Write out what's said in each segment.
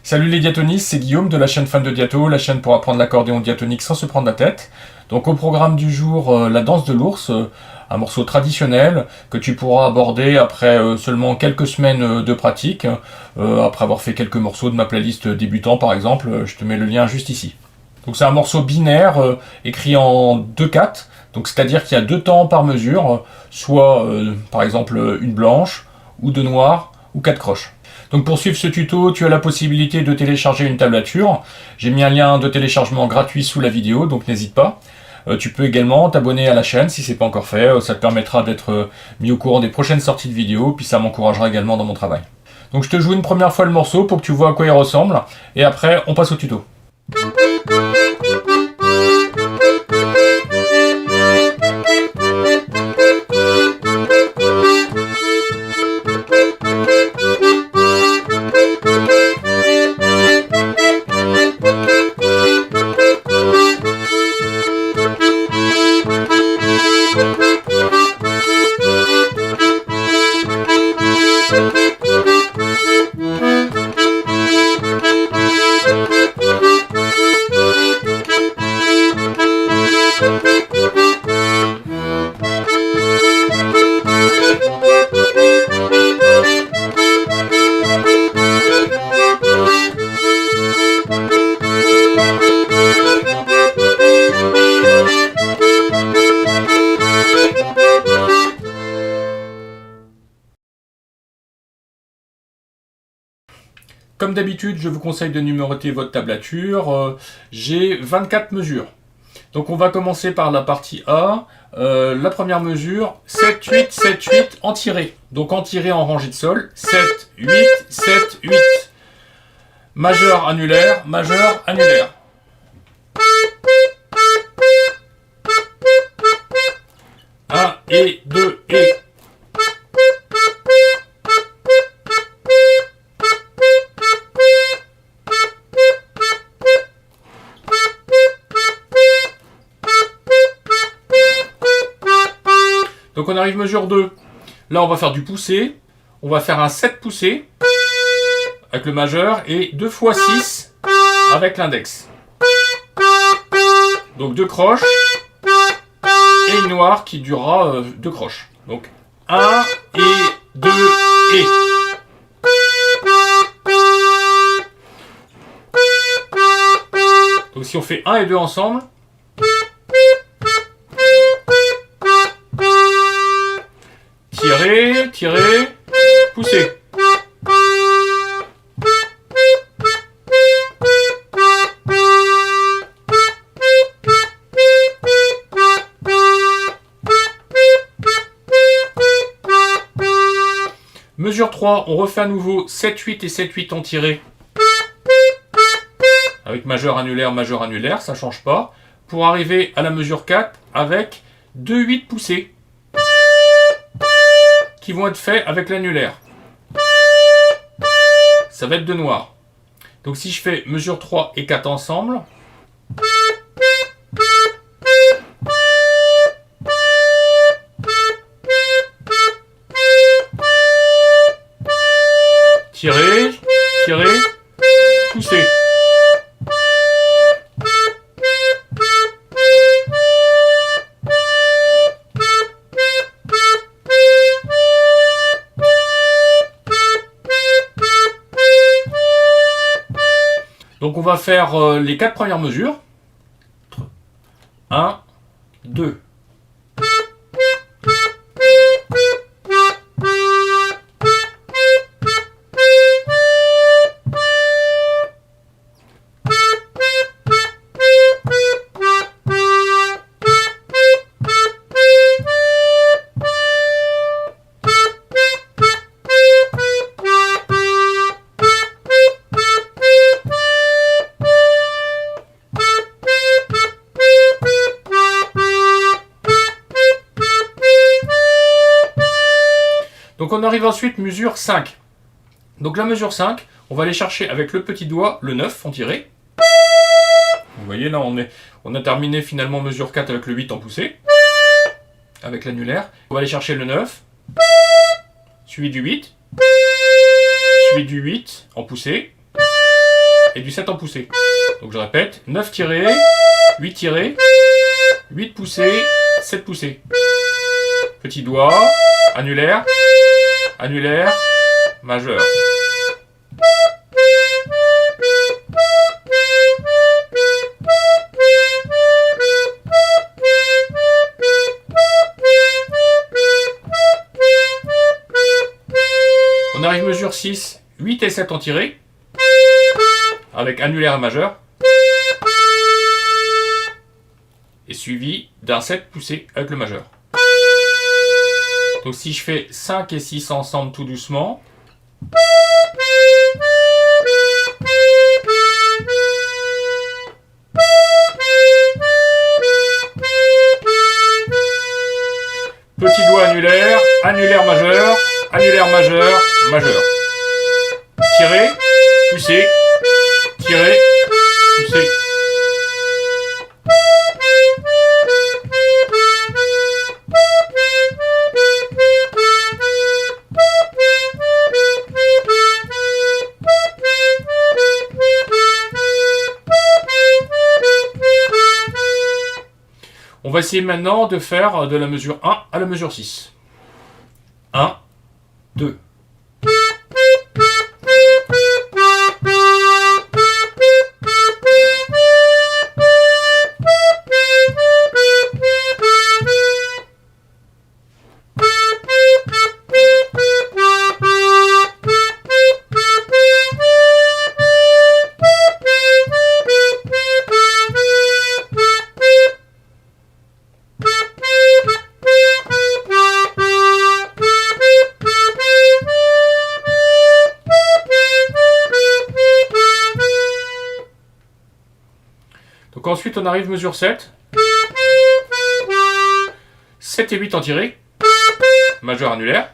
Salut les diatonistes, c'est Guillaume de la chaîne Fan de Diato, la chaîne pour apprendre l'accordéon diatonique sans se prendre la tête. Donc au programme du jour, la danse de l'ours, un morceau traditionnel que tu pourras aborder après seulement quelques semaines de pratique, après avoir fait quelques morceaux de ma playlist débutant par exemple, je te mets le lien juste ici. Donc c'est un morceau binaire écrit en 2/4, donc c'est-à-dire qu'il y a 2 temps par mesure, soit par exemple une blanche, ou 2 noirs, ou 4 croches. Donc pour suivre ce tuto, tu as la possibilité de télécharger une tablature. J'ai mis un lien de téléchargement gratuit sous la vidéo, donc n'hésite pas. Tu peux également t'abonner à la chaîne si ce n'est pas encore fait. Ça te permettra d'être mis au courant des prochaines sorties de vidéos, puis ça m'encouragera également dans mon travail. Donc je te joue une première fois le morceau pour que tu vois à quoi il ressemble, et après on passe au tuto. Comme d'habitude, je vous conseille de numéroter votre tablature. J'ai 24 mesures. Donc on va commencer par la partie A. La première mesure, 7, 8, 7, 8 en tiré. Donc en tiré en rangée de sol, 7, 8, 7, 8. Majeur, annulaire, majeur, annulaire. Un et 2 et. Donc on arrive mesure 2. Là on va faire du poussé. On va faire un 7 poussé avec le majeur et 2 x 6 avec l'index. Donc 2 croches et une noire qui durera 2 croches. Donc 1 et 2 et. Donc si on fait 1 et 2 ensemble, tirer, tirer, pousser. Mesure 3, on refait à nouveau 7, 8 et 7, 8 en tiré. Avec majeur, annulaire, ça ne change pas. Pour arriver à la mesure 4 avec 2, 8 poussés. Qui vont être faits avec l'annulaire. Ça va être de noir. Donc si je fais mesure 3 et 4 ensemble, tirer, tirer, pousser. Donc on va faire les 4 premières mesures. 1, 2. Donc on arrive ensuite mesure 5. Donc la mesure 5, on va aller chercher avec le petit doigt le 9 en tiré. Vous voyez là on a terminé finalement mesure 4 avec le 8 en poussé. Avec l'annulaire. On va aller chercher le 9. Suivi du 8. Suivi du 8 en poussé. et du 7 en poussée. Donc je répète, 9 tirés, 8 tirés, 8 poussés, 7 poussés. Petit doigt, annulaire, annulaire, majeur. On arrive mesure 6, 8 et 7 en tiré, avec annulaire et majeur, et suivi d'un 7 poussé avec le majeur. Donc si je fais 5 et 6 ensemble tout doucement, petit doigt annulaire, annulaire majeur, annulaire majeur, majeur. Tirer, pousser, tirer, pousser. On va essayer maintenant de faire de la mesure 1 à la mesure 6. 1, 2. Donc ensuite on arrive mesure 7. 7 et 8 en tiré, majeur annulaire,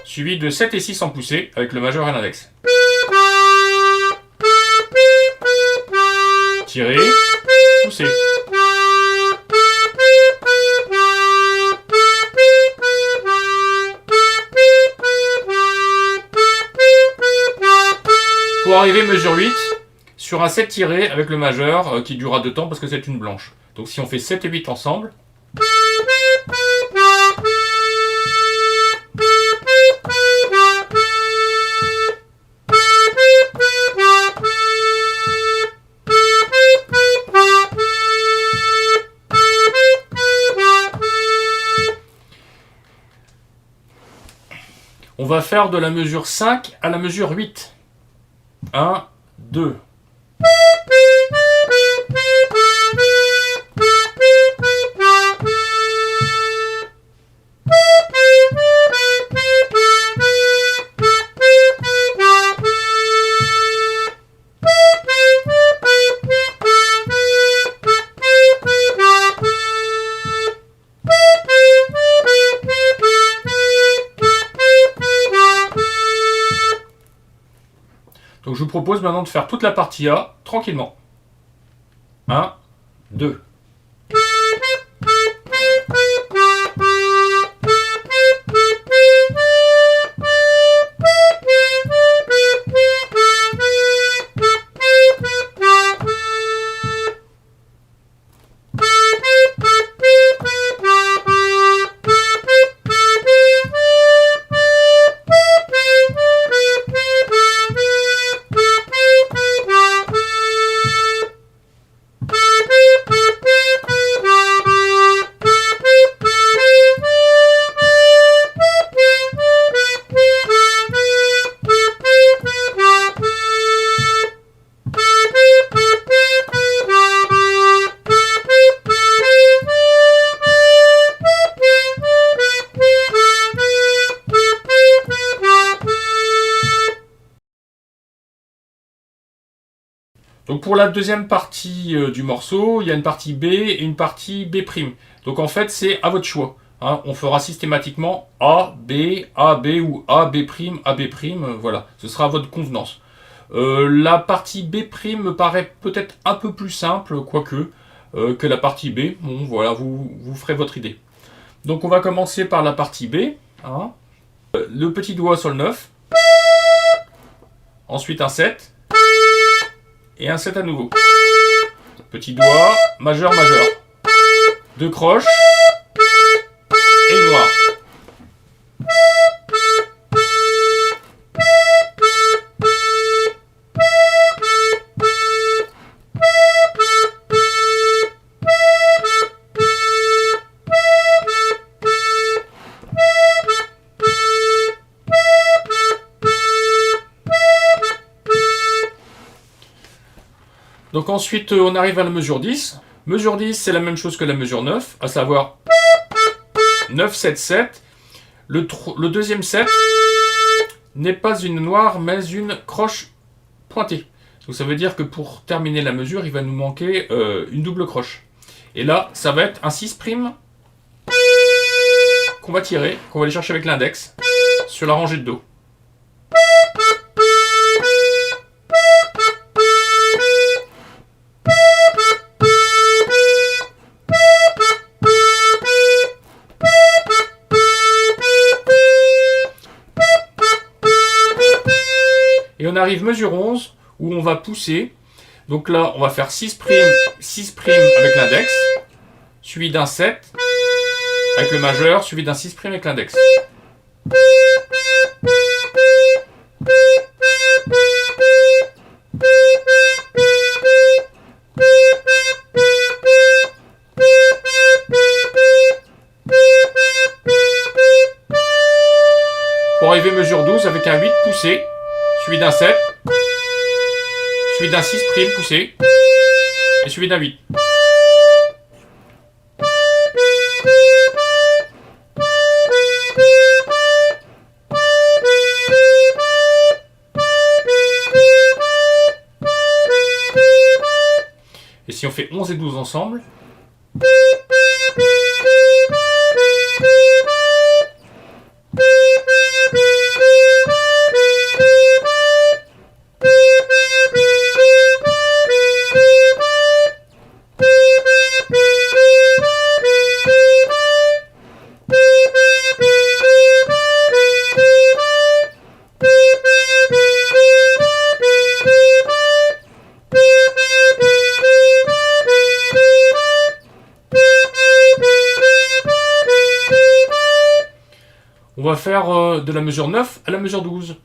suivi de 7 et 6 en poussée avec le majeur et l'index. Tirer, pousser. Pour arriver mesure 8, sur un 7 tiré avec le majeur qui durera 2 temps parce que c'est une blanche. Donc si on fait 7 et 8 ensemble, on va faire de la mesure 5 à la mesure 8. 1, 2. Donc je vous propose maintenant de faire toute la partie A tranquillement. 1, 2. Donc pour la deuxième partie du morceau, il y a une partie B et une partie B'. Donc en fait, c'est à votre choix. Hein. On fera systématiquement A, B ou A, B', A, B'. Voilà, ce sera à votre convenance. La partie B' me paraît peut-être un peu plus simple, quoique, que la partie B. Bon, voilà, vous ferez votre idée. Donc on va commencer par la partie B. Hein. Le petit doigt sur le 9. Ensuite un 7. et un 7 à nouveau. Petit doigt, majeur, majeur. 2 croches et une noire. Donc ensuite, on arrive à la mesure 10. Mesure 10, c'est la même chose que la mesure 9, à savoir 9, 7, 7. Le deuxième 7 n'est pas une noire, mais une croche pointée. Donc ça veut dire que pour terminer la mesure, il va nous manquer une double croche. Et là, ça va être un 6' qu'on va tirer, qu'on va aller chercher avec l'index sur la rangée de Do. Et on arrive mesure 11 où on va pousser. Donc là, on va faire 6' avec l'index, suivi d'un 7 avec le majeur, suivi d'un 6' avec l'index. Pour arriver mesure 12 avec un 8 poussé, suivi d'un 7, suivi d'un 6' poussé, et suivi d'un 8. Et si on fait 11 et 12 ensemble, on va faire de la mesure 9 à la mesure 12.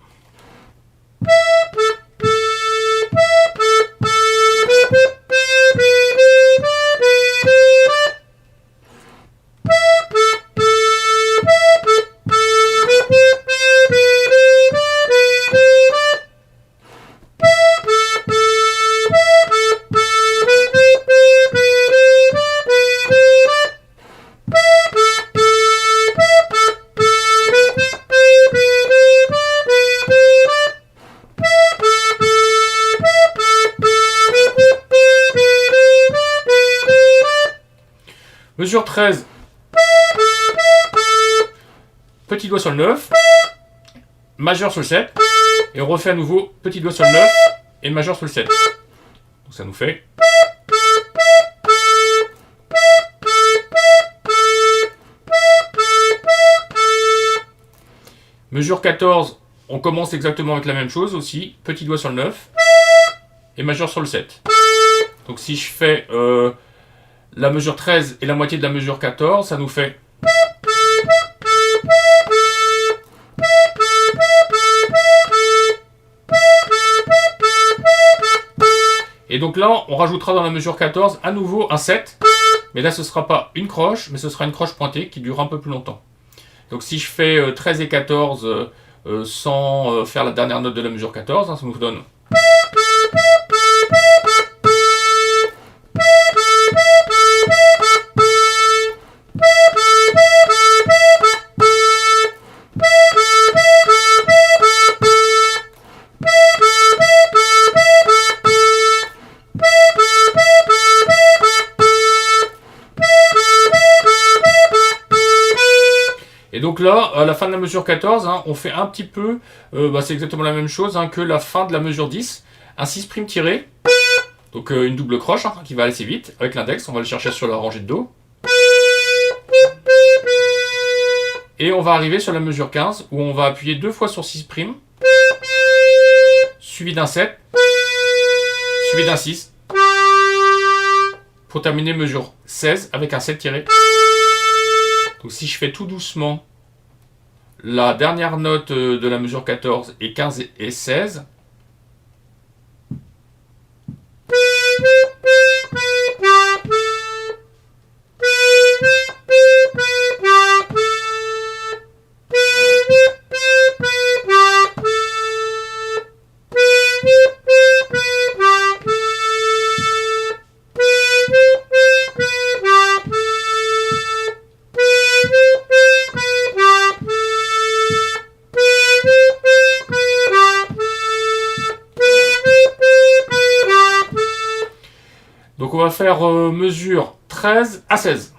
Mesure 13, petit doigt sur le 9, majeur sur le 7, et on refait à nouveau petit doigt sur le 9 et majeur sur le 7. Donc ça nous fait... Mesure 14, on commence exactement avec la même chose aussi, petit doigt sur le 9 et majeur sur le 7. Donc si je fais... la mesure 13 et la moitié de la mesure 14, ça nous fait... Et donc là, on rajoutera dans la mesure 14 à nouveau un 7. Mais là, ce ne sera pas une croche, mais ce sera une croche pointée qui durera un peu plus longtemps. Donc si je fais 13 et 14 sans faire la dernière note de la mesure 14, ça nous donne... Et donc là, à la fin de la mesure 14, on fait un petit peu, c'est exactement la même chose que la fin de la mesure 10. Un 6' tiré, donc une double croche qui va assez vite. Avec l'index, on va le chercher sur la rangée de Do. Et on va arriver sur la mesure 15, où on va appuyer 2 fois sur 6', suivi d'un 7, suivi d'un 6. Pour terminer, mesure 16 avec un 7 tiré. Donc si je fais tout doucement, la dernière note de la mesure 14 est 15 et 16. Donc on va faire mesure 13 à 16.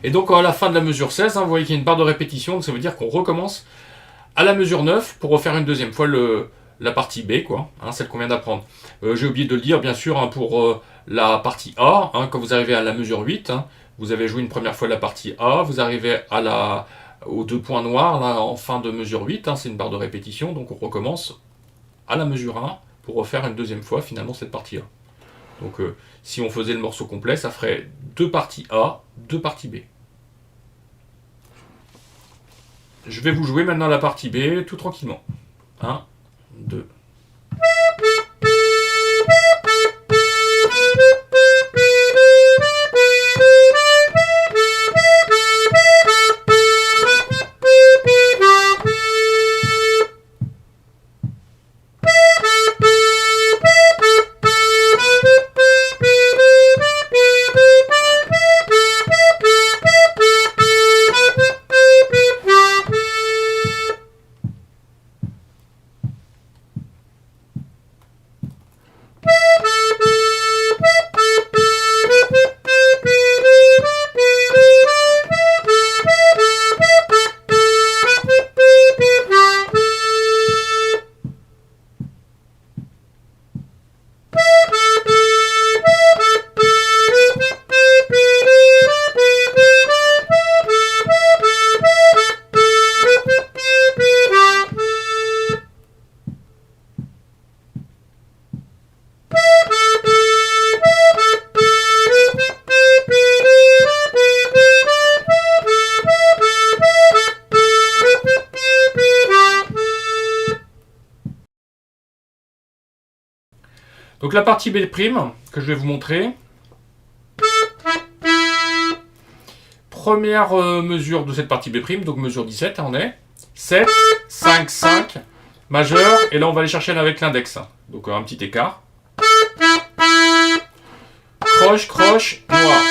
Et donc à la fin de la mesure 16, vous voyez qu'il y a une barre de répétition, donc ça veut dire qu'on recommence à la mesure 9 pour refaire une deuxième fois la partie B, quoi, celle qu'on vient d'apprendre. J'ai oublié de le dire, bien sûr, pour la partie A, quand vous arrivez à la mesure 8, vous avez joué une première fois la partie A, vous arrivez aux 2 points noirs là, en fin de mesure 8, c'est une barre de répétition, donc on recommence à la mesure 1 pour refaire une deuxième fois finalement cette partie A. Donc si on faisait le morceau complet, ça ferait 2 parties A, 2 parties B. Je vais vous jouer maintenant la partie B tout tranquillement. 1, 2. Donc la partie B' que je vais vous montrer. Première mesure de cette partie B', donc mesure 17, on est 7, 5, 5, majeur, et là on va aller chercher avec l'index. Donc un petit écart. Croche, croche, noir.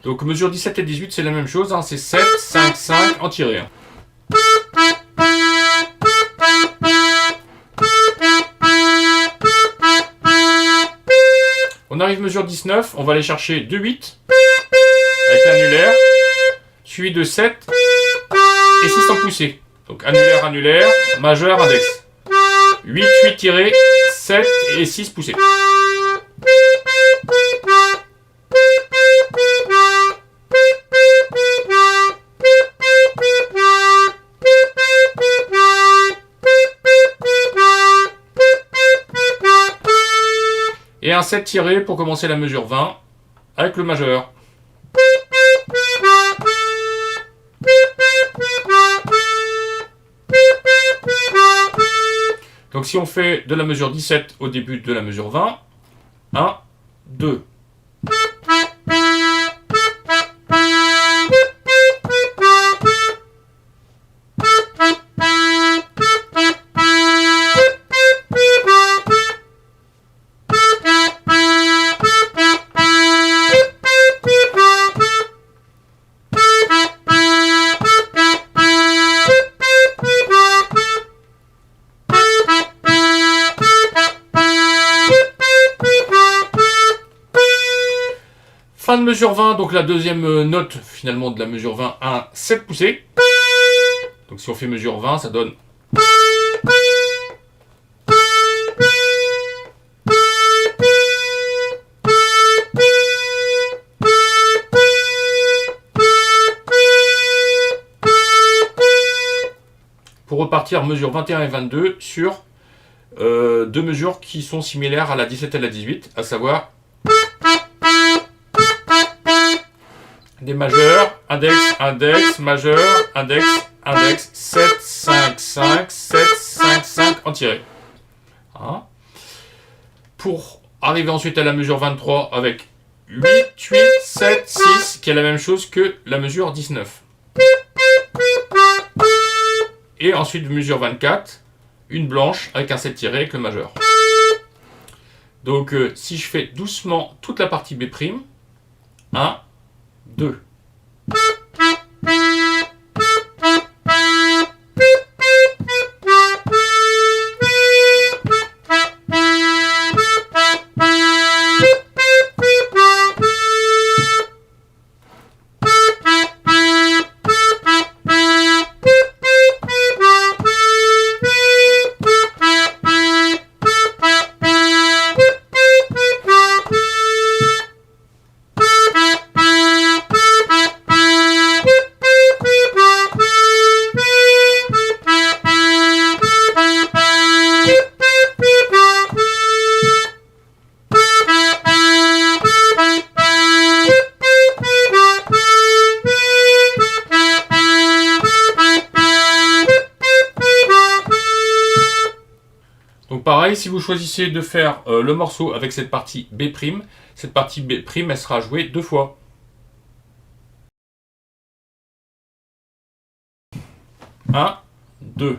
Donc mesure 17 et 18, c'est la même chose, c'est 7, 5, 5 en tiré. On arrive mesure 19, on va aller chercher 2, 8 avec l'annulaire, suivi de 7 et 6 en poussée. Donc annulaire, annulaire, majeur, index. 8, 8 tiré, 7 et 6 poussés. Et un 7 tiré pour commencer la mesure 20 avec le majeur. Donc si on fait de la mesure 17 au début de la mesure 20, 1, 2. Fin de mesure 20, donc la deuxième note finalement de la mesure 20, un 7 poussées. Donc si on fait mesure 20, ça donne... Pour repartir mesure 21 et 22 sur deux mesures qui sont similaires à la 17 et la 18, à savoir des majeurs, index, index, majeur, index, index, 7, 5, 5, 7, 5, 5 en tiré. Hein. Pour arriver ensuite à la mesure 23 avec 8, 8, 7, 6, qui est la même chose que la mesure 19. Et ensuite, mesure 24, une blanche avec un 7 tiré avec le majeur. Donc, si je fais doucement toute la partie B', 1, 2. Donc pareil, si vous choisissez de faire le morceau avec cette partie B', cette partie B', elle sera jouée deux fois. Un, deux.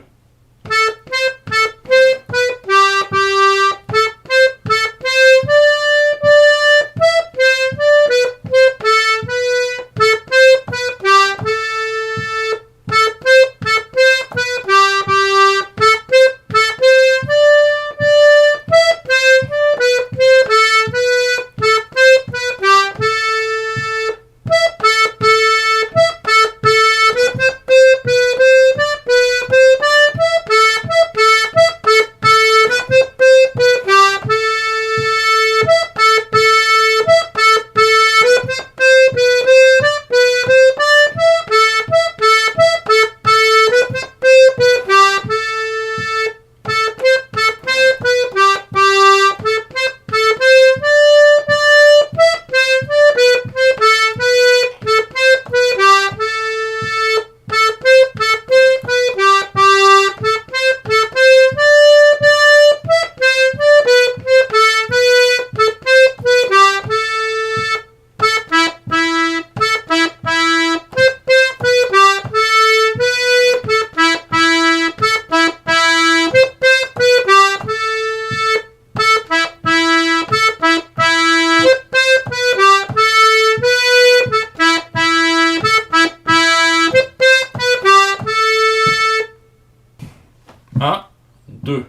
Un, deux.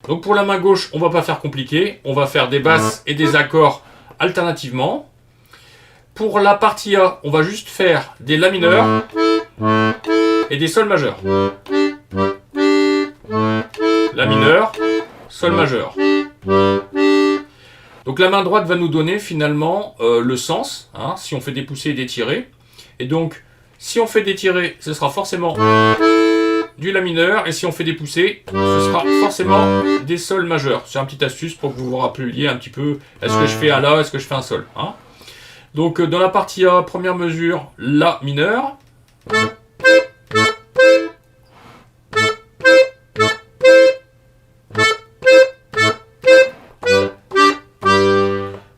Donc pour la main gauche, on va pas faire compliqué. On va faire des basses et des accords alternativement. Pour la partie A, on va juste faire des La mineurs et des Sol majeurs. La mineur, Sol majeur. Donc la main droite va nous donner finalement le sens, hein, si on fait des poussées et des tirées. Et donc, si on fait des tirées, ce sera forcément du La mineur. Et si on fait des poussées, ce sera forcément des Sol majeurs. C'est une petite astuce pour que vous vous rappeliez un petit peu, est-ce que je fais un La, est-ce que je fais un Sol, hein. Donc dans la partie A, première mesure, La mineur.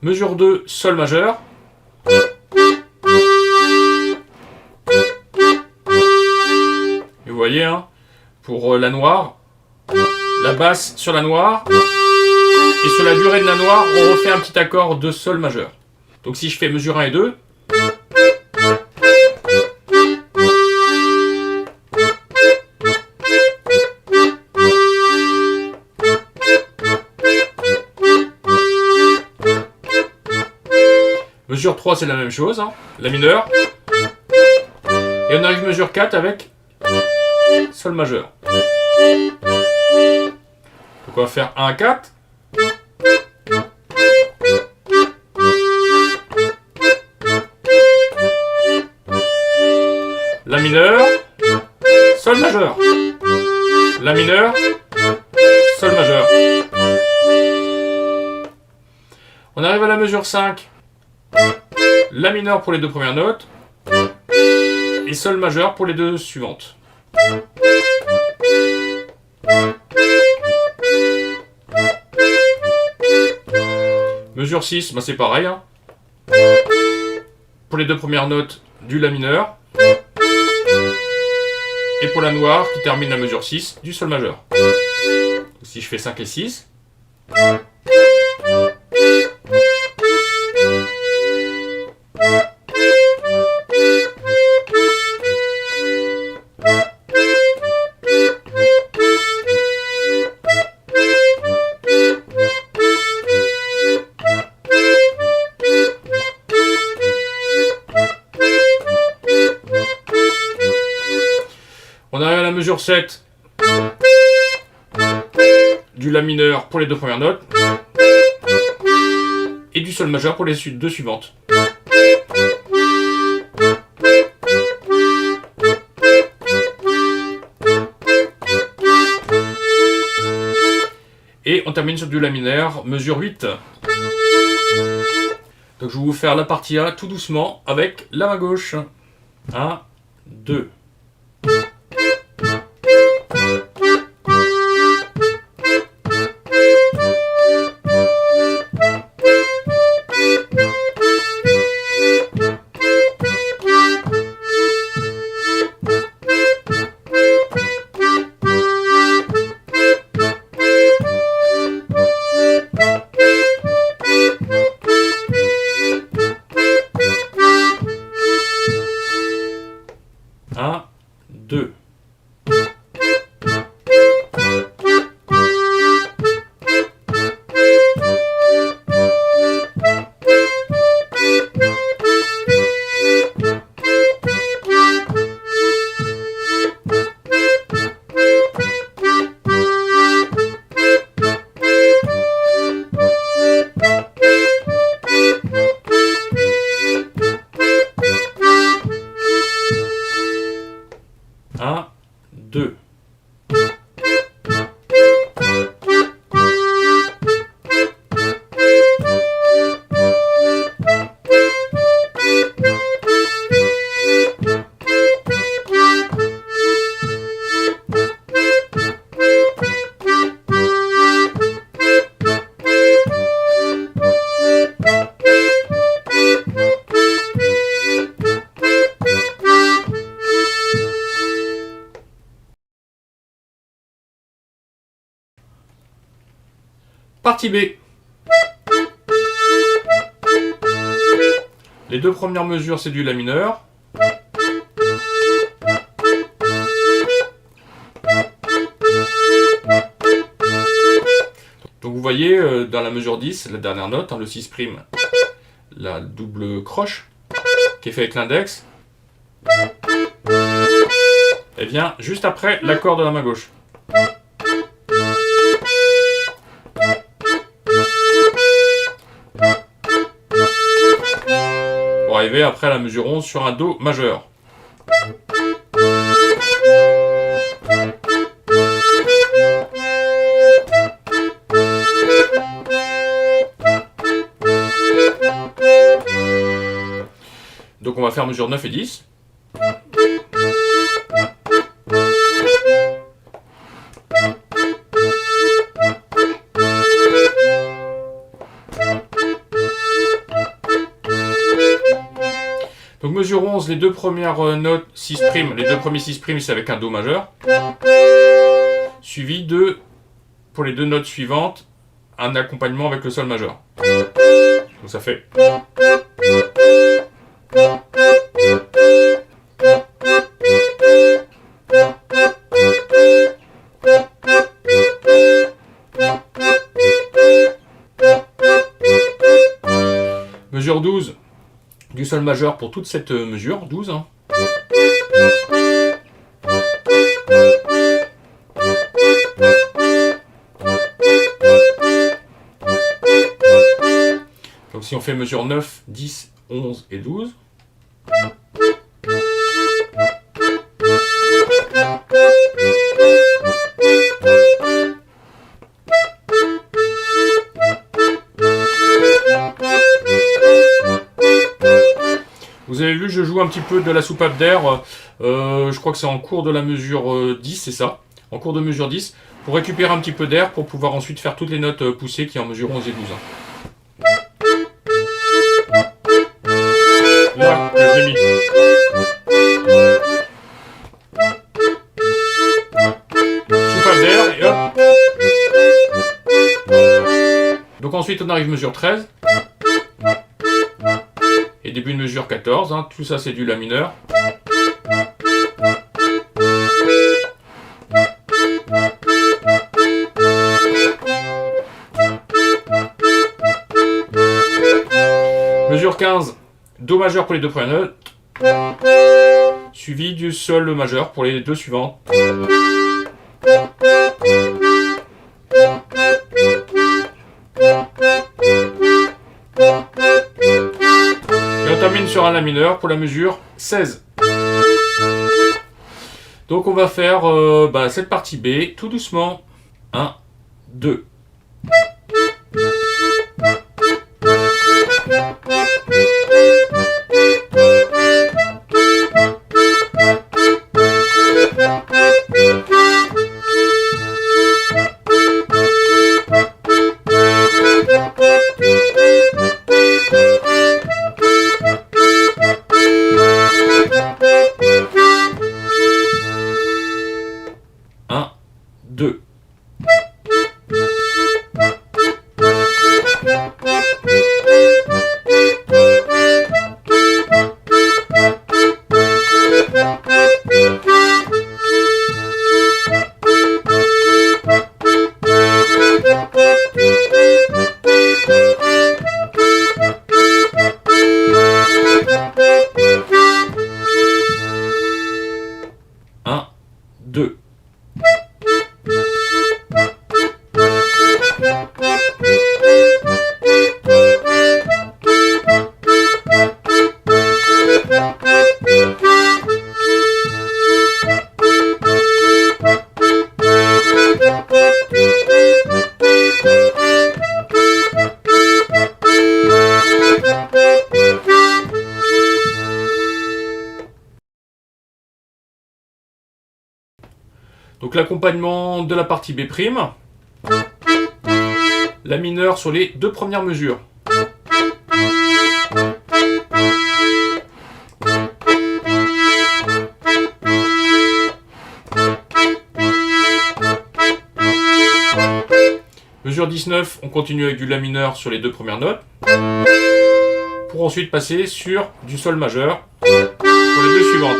Mesure 2, Sol majeur. Et vous voyez, hein, pour la noire, la basse sur la noire, et sur la durée de la noire, on refait un petit accord de Sol majeur. Donc si je fais mesure 1 et 2, mesure 3 c'est la même chose, hein, La mineur, et on arrive mesure 4 avec Sol majeur. Donc on va faire 1 à 4. La mineur, Sol majeur. La mineur, Sol majeur. On arrive à la mesure 5. La mineur pour les deux premières notes. Et Sol majeur pour les deux suivantes. Mesure 6, bah c'est pareil, hein. Pour les deux premières notes du La mineur. Et pour la noire qui termine la mesure 6 du Sol majeur. Donc, si je fais 5 et 6. On arrive à la mesure 7 du La mineur pour les deux premières notes et du Sol majeur pour les deux suivantes. Et on termine sur du La mineur, mesure 8. Donc je vais vous faire la partie A tout doucement avec la main gauche. 1, 2. Partie B. Les deux premières mesures, c'est du La mineur. voyez, dans la mesure 10, la dernière note, hein, le 6', la double croche, qui est fait avec l'index, elle vient juste après l'accord de la main gauche. Pour arriver après à la mesure 11 sur un Do majeur. Donc on va faire mesure 9 et 10. Donc mesure 11, les deux premières notes 6', les deux premiers 6', c'est avec un Do majeur. Suivi de, pour les deux notes suivantes, un accompagnement avec le Sol majeur. Donc ça fait... Mesure 12 du Sol majeur pour toute cette mesure, 12. Hein. Donc si on fait mesure 9, 10, 11 et 12. Vous avez vu, je joue un petit peu de la soupape d'air, je crois que c'est en cours de la mesure 10, c'est ça, en cours de mesure 10, pour récupérer un petit peu d'air, pour pouvoir ensuite faire toutes les notes poussées qui est en mesure 11 et 12. Là, je l'ai mis. Soupape d'air, et hop. Donc ensuite on arrive mesure 13. Et début de mesure 14, hein, tout ça c'est du La mineur. Mesure 15, Do majeur pour les deux premières notes, suivi du Sol majeur pour les deux suivantes. On termine sur un La mineur pour la mesure 16. Donc on va faire cette partie B tout doucement. 1, 2. Donc l'accompagnement de la partie B', La mineur sur les deux premières mesures. Mesure 19, on continue avec du La mineur sur les deux premières notes, pour ensuite passer sur du Sol majeur pour les deux suivantes.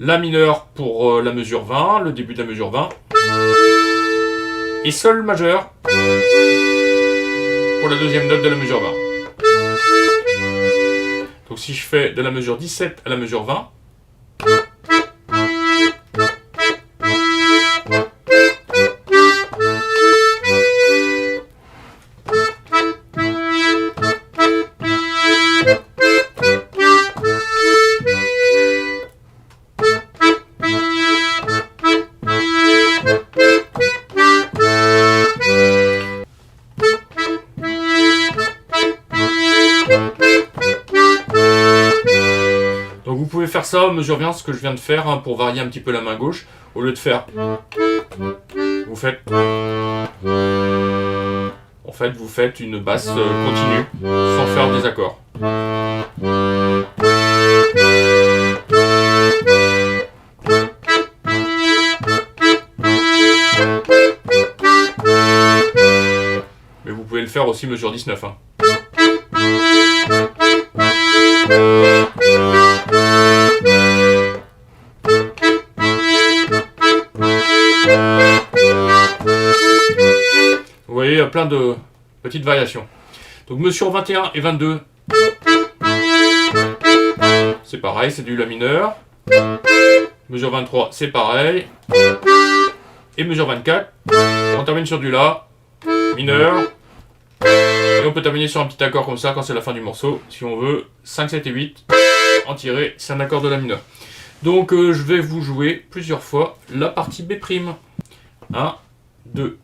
La mineur pour la mesure 20, le début de la mesure 20. Et Sol majeur pour la deuxième note de la mesure 20. Donc si je fais de la mesure 17 à la mesure 20, donc vous pouvez faire ça à mesure 20, ce que je viens de faire, hein, pour varier un petit peu la main gauche. Au lieu de faire, vous faites, en fait, vous faites une basse continue, sans faire des accords. Mais vous pouvez le faire aussi mesure 19. Hein. Vous voyez, il y a plein de petites variations. Donc mesure 21 et 22, c'est pareil, c'est du La mineur. Mesure 23, c'est pareil. Et mesure 24, on termine sur du La mineur. Et on peut terminer sur un petit accord comme ça quand c'est la fin du morceau. Si on veut, 5, 7 et 8, en tirer, c'est un accord de La mineur. Donc je vais vous jouer plusieurs fois la partie B'. 1, 2.